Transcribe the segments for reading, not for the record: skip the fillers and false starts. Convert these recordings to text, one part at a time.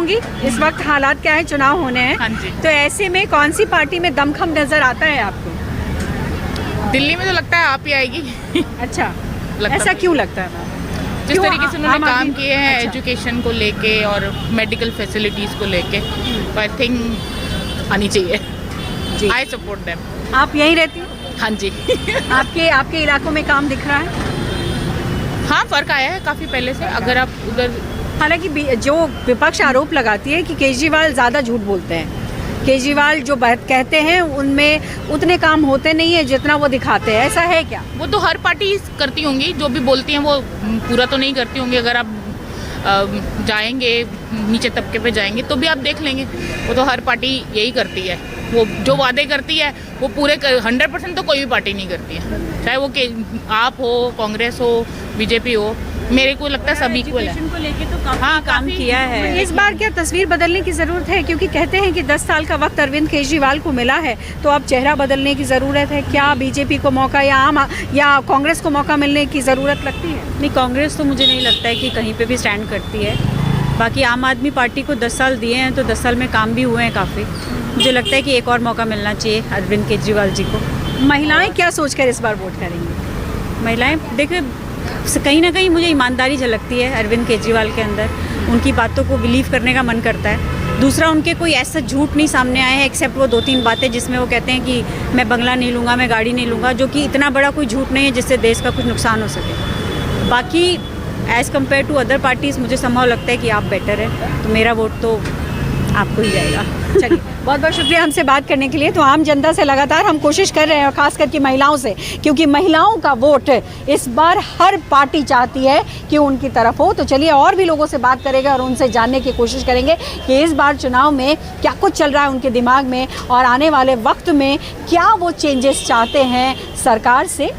पूछूंगी इस वक्त हालात क्या है, चुनाव होने हैं। हाँ जी। तो ऐसे में कौन सी पार्टी में दमखम नजर आता है आपको? दिल्ली में तो लगता है आप ही आएगी। अच्छा, लगता ऐसा है। क्यों लगता है? जिस क्यों तरीके से उन्होंने आम काम आदमी- किए हैं अच्छा। एजुकेशन को लेके और मेडिकल फैसिलिटीज़ को लेके, तो आई थिंक आनी चाहिए। जी। I support them. आप यहीं रहती हो? हाँ जी। आपके इलाकों में काम दिख रहा है? हाँ, फ़र्क आया है काफ़ी पहले से। अगर आप उधर, हालांकि जो विपक्ष आरोप लगाती है कि केजरीवाल ज़्यादा झूठ बोलते हैं, केजरीवाल जो बात कहते हैं उनमें उतने काम होते नहीं है जितना वो दिखाते हैं, ऐसा है क्या? वो तो हर पार्टी करती होंगी, जो भी बोलती हैं वो पूरा तो नहीं करती होंगी। अगर आप जाएंगे नीचे तबके पे जाएंगे तो भी आप देख लेंगे, वो तो हर पार्टी यही करती है। वो जो वादे करती है वो पूरे 100% तो कोई भी पार्टी नहीं करती है, चाहे वो आप हो, कांग्रेस हो, बीजेपी हो। मेरे को लगता है सभी इक्वल है। एजुकेशन को लेके तो काफी हाँ, काम काफी किया है। इस बार क्या तस्वीर बदलने की ज़रूरत है? क्योंकि कहते हैं कि 10 साल का वक्त अरविंद केजरीवाल को मिला है, तो अब चेहरा बदलने की ज़रूरत है। क्या बीजेपी को मौका या कांग्रेस को मौका मिलने की ज़रूरत लगती है? नहीं, कांग्रेस तो मुझे नहीं लगता है कि कहीं पे भी स्टैंड करती है। बाकी आम आदमी पार्टी को 10 साल दिए हैं, तो 10 साल में काम भी हुए हैं काफ़ी। मुझे लगता है कि एक और मौका मिलना चाहिए अरविंद केजरीवाल जी को। महिलाएं क्या सोचकर इस बार वोट करेंगी? महिलाएं देखिए, कहीं ना कहीं मुझे ईमानदारी झलकती है अरविंद केजरीवाल के अंदर। उनकी बातों को बिलीव करने का मन करता है। दूसरा, उनके कोई ऐसा झूठ नहीं सामने आया है एक्सेप्ट वो 2-3 बातें जिसमें वो कहते हैं कि मैं बंगला नहीं लूँगा, मैं गाड़ी नहीं लूँगा, जो कि इतना बड़ा कोई झूठ नहीं है जिससे देश का कुछ नुकसान हो सके। बाकी as compare to other parties मुझे संभव लगता है कि आप बेटर है, तो मेरा वोट तो आपको ही जाएगा। चलिए, बहुत बहुत शुक्रिया हमसे बात करने के लिए। तो आम जनता से लगातार हम कोशिश कर रहे हैं, और खास करके महिलाओं से, क्योंकि महिलाओं का वोट इस बार हर पार्टी चाहती है कि उनकी तरफ हो। तो चलिए और भी लोगों से बात करेंगे और उनसे जानने की कोशिश करेंगे कि इस बार चुनाव में क्या कुछ चल रहा है उनके दिमाग में, और आने वाले वक्त में क्या वो चेंजेस चाहते हैं सरकार से।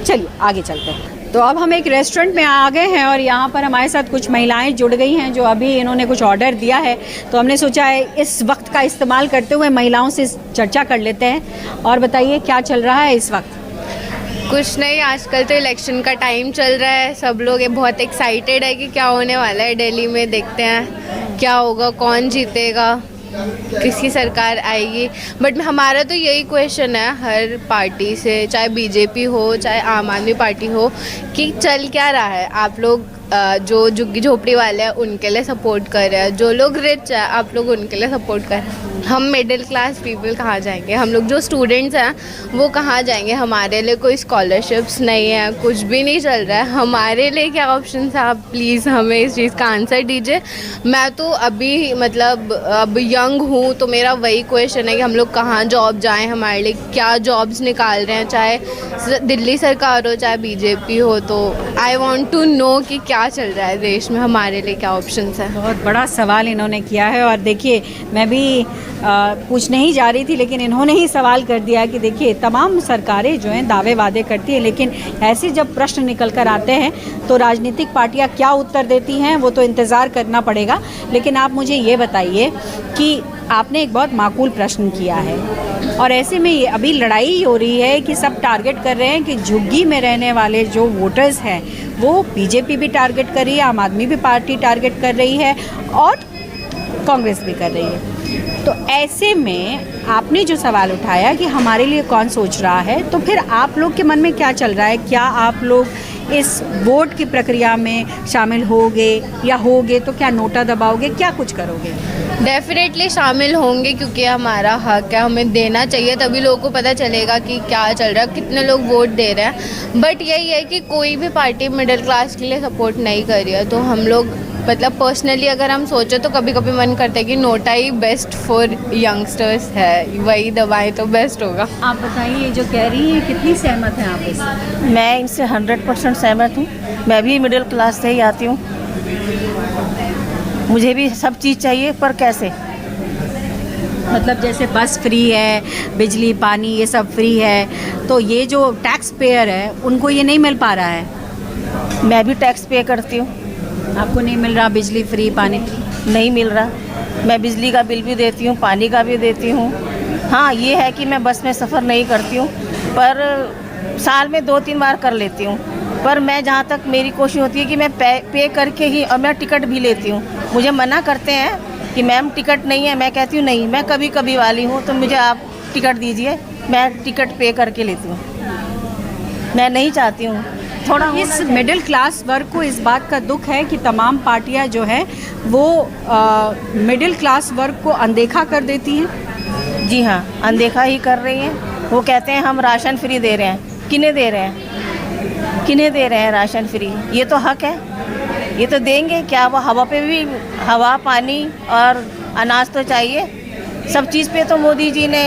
चलिए आगे चलते हैं। तो अब हम एक रेस्टोरेंट में आ गए हैं और यहाँ पर हमारे साथ कुछ महिलाएं जुड़ गई हैं जो अभी इन्होंने कुछ ऑर्डर दिया है। तो हमने सोचा है इस वक्त का इस्तेमाल करते हुए महिलाओं से चर्चा कर लेते हैं। और बताइए क्या चल रहा है इस वक्त? कुछ नहीं, आजकल तो इलेक्शन का टाइम चल रहा है। सब लोग बहुत एक्साइटेड है कि क्या होने वाला है दिल्ली में। देखते हैं क्या होगा, कौन जीतेगा, किसकी सरकार आएगी। बट हमारा तो यही क्वेश्चन है हर पार्टी से, चाहे बीजेपी हो चाहे आम आदमी पार्टी हो, कि चल क्या रहा है। आप लोग जो झुग्गी झोपड़ी वाले हैं उनके लिए सपोर्ट कर रहे हैं, जो लोग रिच है आप लोग उनके लिए सपोर्ट कर रहे हैं। हम मिडिल क्लास पीपल कहाँ जाएंगे? हम लोग जो स्टूडेंट्स हैं वो कहाँ जाएंगे? हमारे लिए कोई स्कॉलरशिप्स नहीं है, कुछ भी नहीं चल रहा है। हमारे लिए क्या ऑप्शन है? आप प्लीज़ हमें इस चीज़ का आंसर दीजिए। मैं तो अभी मतलब अब यंग हूँ, तो मेरा वही क्वेश्चन है कि हम लोग कहाँ जॉब जाएँ, हमारे लिए क्या जॉब्स निकाल रहे हैं, चाहे दिल्ली सरकार हो चाहे बीजेपी हो। तो आई वॉन्ट टू नो कि क्या चल रहा है देश में, हमारे लिए क्या ऑप्शंस हैं। बहुत बड़ा सवाल इन्होंने किया है। और देखिए, मैं भी पूछने ही जा रही थी लेकिन इन्होंने ही सवाल कर दिया कि देखिए तमाम सरकारें जो हैं दावे वादे करती हैं, लेकिन ऐसे जब प्रश्न निकल कर आते हैं तो राजनीतिक पार्टियां क्या उत्तर देती हैं वो तो इंतज़ार करना पड़ेगा। लेकिन आप मुझे ये बताइए कि आपने एक बहुत माकूल प्रश्न किया है, और ऐसे में ये अभी लड़ाई हो रही है कि सब टारगेट कर रहे हैं कि झुग्गी में रहने वाले जो वोटर्स हैं वो बीजेपी भी टारगेट कर रही है, आम आदमी भी पार्टी टारगेट कर रही है और कांग्रेस भी कर रही है। तो ऐसे में आपने जो सवाल उठाया कि हमारे लिए कौन सोच रहा है, तो फिर आप लोग के मन में क्या चल रहा है? क्या आप लोग इस वोट की प्रक्रिया में शामिल होगे, या होगे तो क्या नोटा दबाओगे, क्या कुछ करोगे? डेफिनेटली शामिल होंगे, क्योंकि हमारा हक है, हमें देना चाहिए। तभी लोगों को पता चलेगा कि क्या चल रहा है, कितने लोग वोट दे रहे हैं। बट यही है कि कोई भी पार्टी मिडिल क्लास के लिए सपोर्ट नहीं कर रही है। तो हम लोग मतलब पर्सनली अगर हम सोचे तो कभी कभी मन करता है कि NOTA he best for youngsters है, वही दबाएं तो बेस्ट होगा। आप बताइए, जो कह रही हैं कितनी सहमत हैं आप इससे? मैं इनसे 100% सहमत हूँ। मैं भी मिडिल क्लास से ही आती हूँ, मुझे भी सब चीज़ चाहिए, पर कैसे? मतलब जैसे बस फ्री है, बिजली पानी ये सब फ्री है, तो ये जो टैक्स पेयर है उनको ये नहीं मिल पा रहा है। मैं भी टैक्स पे करती हूँ, आपको नहीं मिल रहा बिजली फ्री, पानी नहीं मिल रहा। मैं बिजली का बिल भी देती हूँ, पानी का भी देती हूँ। हाँ, ये है कि मैं बस में सफ़र नहीं करती हूँ, पर साल में 2-3 बार कर लेती हूँ। पर मैं जहाँ तक मेरी कोशिश होती है कि मैं पे करके ही, और मैं टिकट भी लेती हूँ। मुझे मना करते हैं कि मैम टिकट नहीं है, मैं कहती हूँ नहीं, मैं कभी कभी वाली हूँ, तो मुझे आप टिकट दीजिए, मैं टिकट पे करके लेती हूँ। मैं नहीं चाहती हूँ थोड़ा इस मिडिल क्लास वर्ग को इस बात का दुख है कि तमाम पार्टियां जो है वो मिडिल क्लास वर्ग को अनदेखा कर देती हैं। जी हाँ, अनदेखा ही कर रही हैं। वो कहते हैं हम राशन फ्री दे रहे हैं, किन्हें दे रहे हैं, किन्हें दे रहे हैं राशन फ्री? ये तो हक है, ये तो देंगे। क्या वो हवा पे भी, हवा पानी और अनाज तो चाहिए, सब चीज़ पे तो मोदी जी ने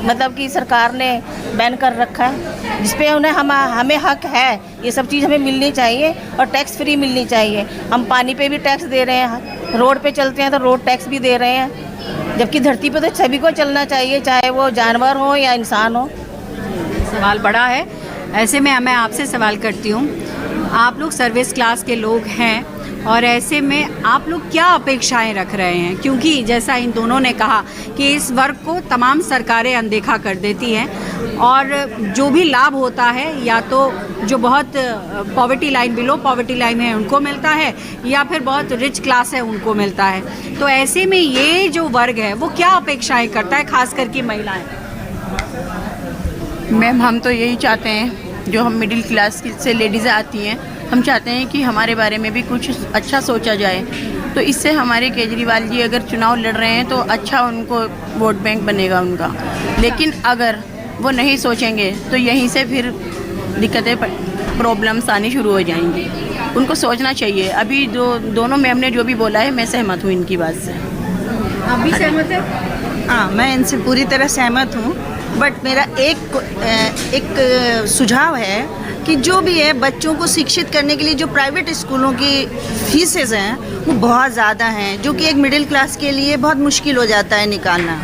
मतलब कि सरकार ने बैन कर रखा है, जिस पे उन्हें हमें हक है, ये सब चीज़ हमें मिलनी चाहिए और टैक्स फ्री मिलनी चाहिए। हम पानी पे भी टैक्स दे रहे हैं, रोड पे चलते हैं तो रोड टैक्स भी दे रहे हैं, जबकि धरती पे तो सभी को चलना चाहिए, चाहे वो जानवर हो या इंसान हो। सवाल बड़ा है। ऐसे में मैं आपसे सवाल करती हूँ, आप लोग सर्विस क्लास के लोग हैं और ऐसे में आप लोग क्या अपेक्षाएं रख रहे हैं? क्योंकि जैसा इन दोनों ने कहा कि इस वर्ग को तमाम सरकारें अनदेखा कर देती हैं और जो भी लाभ होता है या तो जो बहुत poverty line, below poverty line है उनको मिलता है या फिर बहुत रिच क्लास है उनको मिलता है। तो ऐसे में ये जो वर्ग है वो क्या अपेक्षाएं करता है, खास करके महिलाएं? मैम हम तो यही चाहते हैं, जो हम मिडिल क्लास से लेडीज़ आती हैं, हम चाहते हैं कि हमारे बारे में भी कुछ अच्छा सोचा जाए। तो इससे हमारे केजरीवाल जी अगर चुनाव लड़ रहे हैं तो अच्छा उनको वोट बैंक बनेगा उनका, लेकिन अगर वो नहीं सोचेंगे तो यहीं से फिर दिक्कतें, प्रॉब्लम्स आनी शुरू हो जाएंगी। उनको सोचना चाहिए। अभी जो दोनों मैम ने जो भी बोला है, मैं सहमत हूँ इनकी बात से। आप भी सहमत हैं? हाँ, मैं इनसे पूरी तरह सहमत हूँ, बट मेरा एक सुझाव है कि जो भी है बच्चों को शिक्षित करने के लिए जो प्राइवेट स्कूलों की फीसेस हैं वो बहुत ज़्यादा हैं, जो कि एक मिडिल क्लास के लिए बहुत मुश्किल हो जाता है निकालना।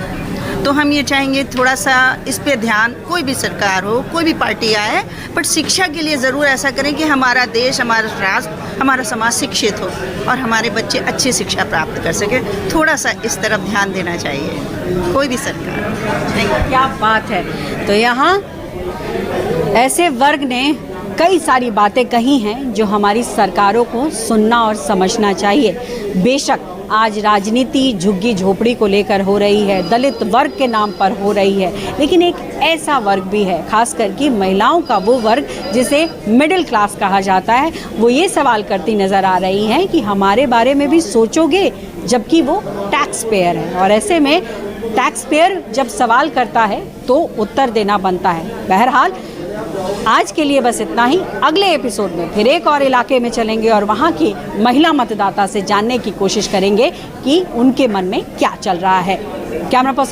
तो हम ये चाहेंगे थोड़ा सा इस पे ध्यान, कोई भी सरकार हो, कोई भी पार्टी आए, बट शिक्षा के लिए ज़रूर ऐसा करें कि हमारा देश, हमारा राष्ट्र, हमारा समाज शिक्षित हो और हमारे बच्चे अच्छी शिक्षा प्राप्त कर सके। थोड़ा सा इस तरफ ध्यान देना चाहिए कोई भी सरकार। क्या बात है। तो यहाँ ऐसे वर्ग ने कई सारी बातें कही हैं जो हमारी सरकारों को सुनना और समझना चाहिए। बेशक आज राजनीति झुग्गी झोपड़ी को लेकर हो रही है, दलित वर्ग के नाम पर हो रही है, लेकिन एक ऐसा वर्ग भी है, खास करके महिलाओं का वो वर्ग जिसे मिडिल क्लास कहा जाता है, वो ये सवाल करती नज़र आ रही हैं कि हमारे बारे में भी सोचोगे, जबकि वो टैक्स पेयर है। और ऐसे में टैक्स पेयर जब सवाल करता है तो उत्तर देना बनता है। बहरहाल आज के लिए बस इतना ही। अगले एपिसोड में फिर एक और इलाके में चलेंगे और वहाँ की महिला मतदाता से जानने की कोशिश करेंगे कि उनके मन में क्या चल रहा है। Camera person